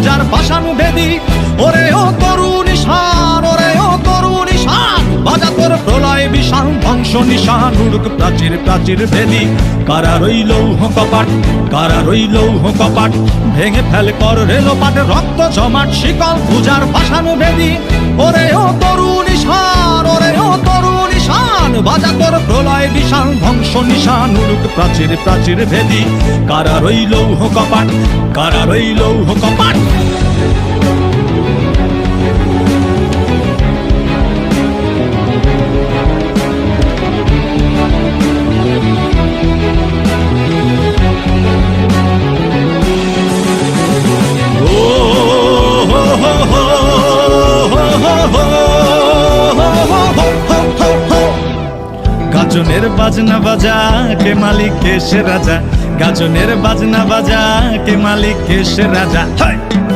যার পাশান বেদি ওরে ও তরুণ ঈশান, ওরে ও তরুণ ঈশান, বাজা তোর প্রলয় বিশাল ধ্বংস নিশান, উড়ুক প্রাচীর প্রাচীর ভেদি। কারা রইল কপাট, কারা রইল কপাট, ভেঙে ফেল কর রেলপাট, রক্ত জমাট শিকল পূজার পাশান বেদি ওরে ও তরুণ ঈশান, ওরে ও তরুণ ঈশান, বাজা তোর প্রলয় বিশাল ধ্বংস নিশান, উড়ুক প্রাচীর প্রাচীর ভেদি। কারা রইল কপাট, কারা রইল কপাট। গাজনের বাজনা বাজা কে মালিক কে সে রাজা, গাজনের বাজনা বাজা কে মালিক কে সে রাজা।